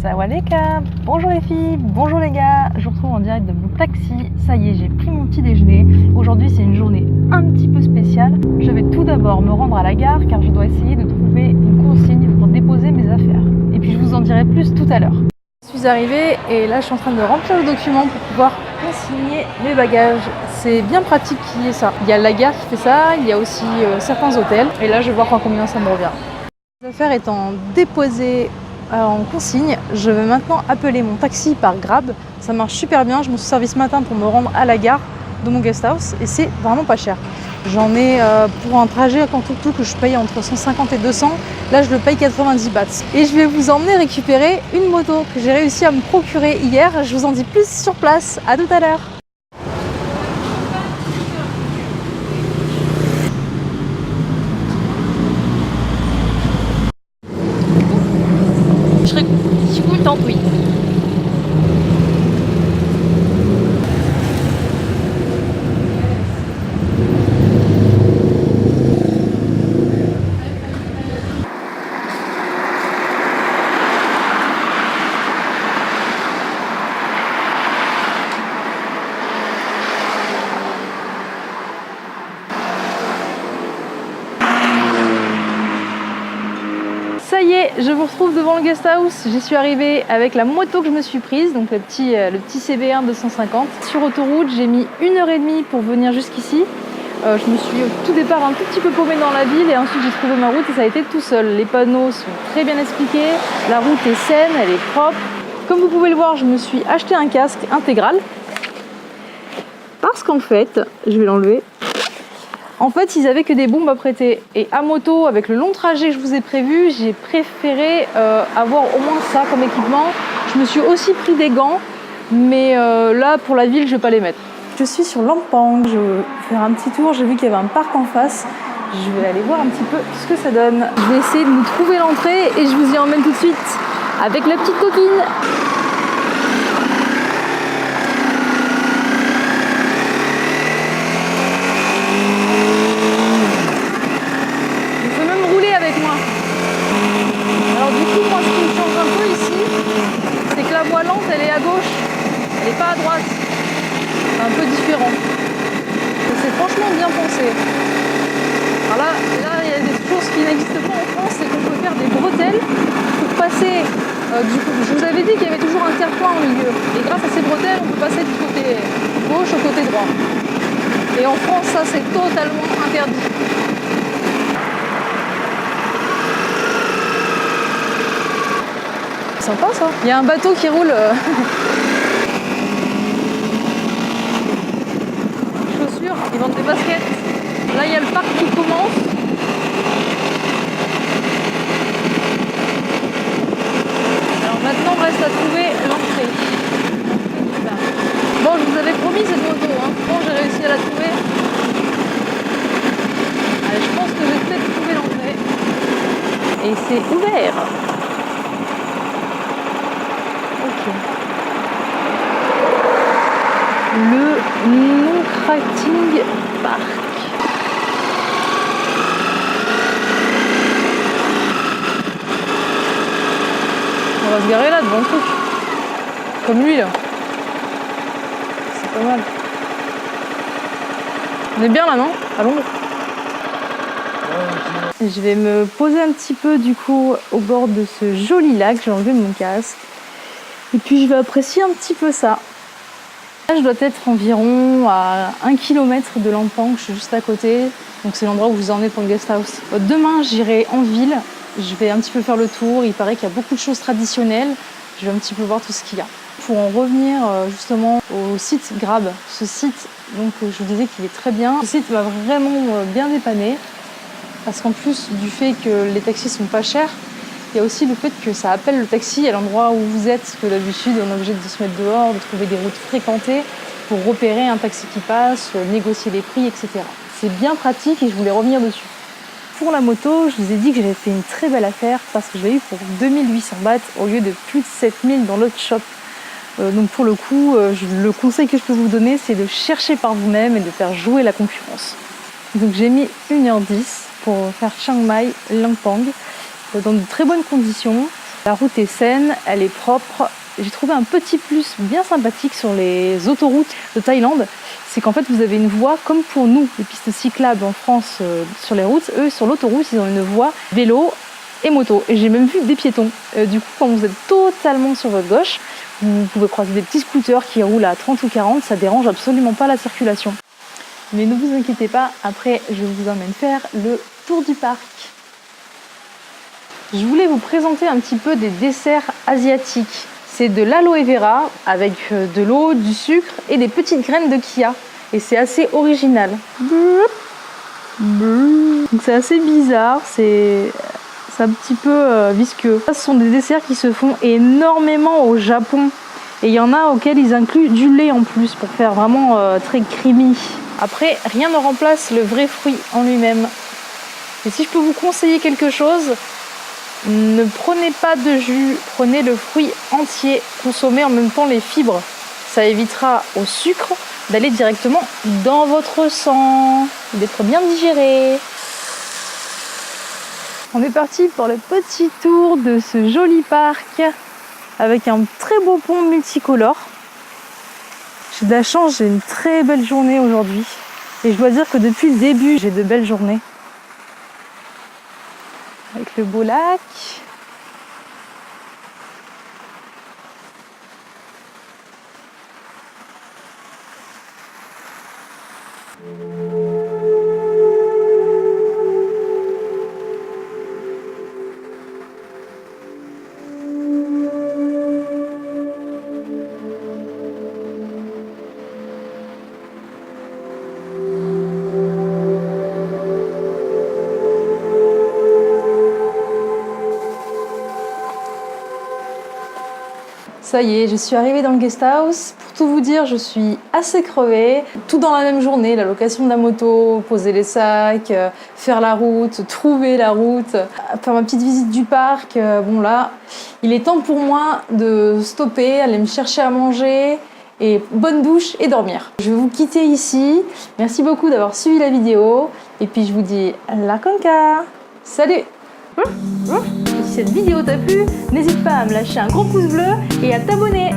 Salam alaikum. Bonjour les filles, bonjour les gars, je vous retrouve en direct de mon taxi. Ça y est, j'ai pris mon petit déjeuner. Aujourd'hui c'est une journée un petit peu spéciale. Je vais tout d'abord me rendre à la gare car je dois essayer de trouver une consigne pour déposer mes affaires. Et puis je vous en dirai plus tout à l'heure. Je suis arrivée et là je suis en train de remplir le document pour pouvoir consigner mes bagages. C'est bien pratique qu'il y ait ça. Il y a la gare qui fait ça, il y a aussi certains hôtels. Et là je vais voir combien ça me revient. Les affaires étant déposées en consigne, je vais maintenant appeler mon taxi par Grab. Ça marche super bien, je m'en suis servi ce matin pour me rendre à la gare de mon guest house et c'est vraiment pas cher. J'en ai pour un trajet en tout que je paye entre 150 et 200, là je le paye 90 bahts. Et je vais vous emmener récupérer une moto que j'ai réussi à me procurer hier. Je vous en dis plus sur place, à tout à l'heure. Je suis contente, oui. Ça y est, je vous retrouve devant le guest house. J'y suis arrivée avec la moto que je me suis prise, donc le petit CB1 250. Sur autoroute, j'ai mis 1h30 pour venir jusqu'ici. Je me suis au tout départ un tout petit peu paumée dans la ville et ensuite j'ai trouvé ma route et ça a été tout seul. Les panneaux sont très bien expliqués, la route est saine, elle est propre. Comme vous pouvez le voir, je me suis acheté un casque intégral parce qu'en fait, je vais l'enlever. En fait, ils avaient que des bombes à prêter. Et à moto, avec le long trajet que je vous ai prévu, j'ai préféré avoir au moins ça comme équipement. Je me suis aussi pris des gants, mais là, pour la ville, je ne vais pas les mettre. Je suis sur Lampang, je vais faire un petit tour. J'ai vu qu'il y avait un parc en face. Je vais aller voir un petit peu ce que ça donne. Je vais essayer de nous trouver l'entrée et je vous y emmène tout de suite avec la petite coquine. La voie lente, elle est à gauche, elle n'est pas à droite. C'est un peu différent. C'est franchement bien pensé. Alors là, il y a des choses qui n'existent pas en France, c'est qu'on peut faire des bretelles pour passer. Je vous avais dit qu'il y avait toujours un terre-plein au milieu. Et grâce à ces bretelles, on peut passer du côté gauche au côté droit. Et en France, ça, c'est totalement interdit. Sympa ça. Il y a un bateau qui roule. Chaussures, ils vendent des baskets. Là il y a le parc qui commence. Alors maintenant il reste à trouver l'entrée. Bon, je vous avais promis cette moto, hein. Bon, j'ai réussi à la trouver. Allez, je pense que j'ai peut-être trouvé l'entrée. Et c'est ouvert. Le Nongkrating Park. On va se garer là devant le truc. Comme lui là. C'est pas mal. On est bien là, non? À Londres. Je vais me poser un petit peu du coup au bord de ce joli lac. J'ai enlevé mon casque. Et puis je vais apprécier un petit peu ça. Là, je dois être environ à 1 km de Lampang, je suis juste à côté. Donc c'est l'endroit où je vous emmène pour le guest house. Demain, j'irai en ville. Je vais un petit peu faire le tour. Il paraît qu'il y a beaucoup de choses traditionnelles. Je vais un petit peu voir tout ce qu'il y a. Pour en revenir justement au site Grab, ce site, donc je vous disais qu'il est très bien. Ce site m'a vraiment bien dépanné. Parce qu'en plus du fait que les taxis sont pas chers, il y a aussi le fait que ça appelle le taxi à l'endroit où vous êtes, parce que d'habitude on est obligé de se mettre dehors, de trouver des routes fréquentées pour repérer un taxi qui passe, négocier les prix, etc. C'est bien pratique et je voulais revenir dessus. Pour la moto, je vous ai dit que j'avais fait une très belle affaire parce que je l'ai eu pour 2800 bahts au lieu de plus de 7000 dans l'autre shop. Donc pour le coup, le conseil que je peux vous donner, c'est de chercher par vous-même et de faire jouer la concurrence. Donc j'ai mis 1h10 pour faire Chiang Mai, Lampang, dans de très bonnes conditions. La route est saine, elle est propre. J'ai trouvé un petit plus bien sympathique sur les autoroutes de Thaïlande, c'est qu'en fait vous avez une voie comme pour nous, les pistes cyclables en France sur les routes. Eux sur l'autoroute ils ont une voie vélo et moto. Et j'ai même vu des piétons. Du coup quand vous êtes totalement sur votre gauche, vous pouvez croiser des petits scooters qui roulent à 30 ou 40, ça dérange absolument pas la circulation. Mais ne vous inquiétez pas, après je vous emmène faire le tour du parc. Je voulais vous présenter un petit peu des desserts asiatiques. C'est de l'aloe vera avec de l'eau, du sucre et des petites graines de chia. Et c'est assez original. Donc c'est assez bizarre, c'est un petit peu visqueux. Ce sont des desserts qui se font énormément au Japon. Et il y en a auxquels ils incluent du lait en plus pour faire vraiment très creamy. Après, rien ne remplace le vrai fruit en lui-même. Et si je peux vous conseiller quelque chose, ne prenez pas de jus, prenez le fruit entier, consommez en même temps les fibres. Ça évitera au sucre d'aller directement dans votre sang, d'être bien digéré. On est parti pour le petit tour de ce joli parc avec un très beau pont multicolore. J'ai de la chance, j'ai une très belle journée aujourd'hui. Et je dois dire que depuis le début, j'ai de belles journées. Avec le beau lac. Ça y est, je suis arrivée dans le guest house. Pour tout vous dire, je suis assez crevée. Tout dans la même journée, la location de la moto, poser les sacs, faire la route, trouver la route, faire ma petite visite du parc. Bon là, il est temps pour moi de stopper, aller me chercher à manger et bonne douche et dormir. Je vais vous quitter ici. Merci beaucoup d'avoir suivi la vidéo. Et puis je vous dis la conca. Salut! Si cette vidéo t'a plu, n'hésite pas à me lâcher un gros pouce bleu et à t'abonner.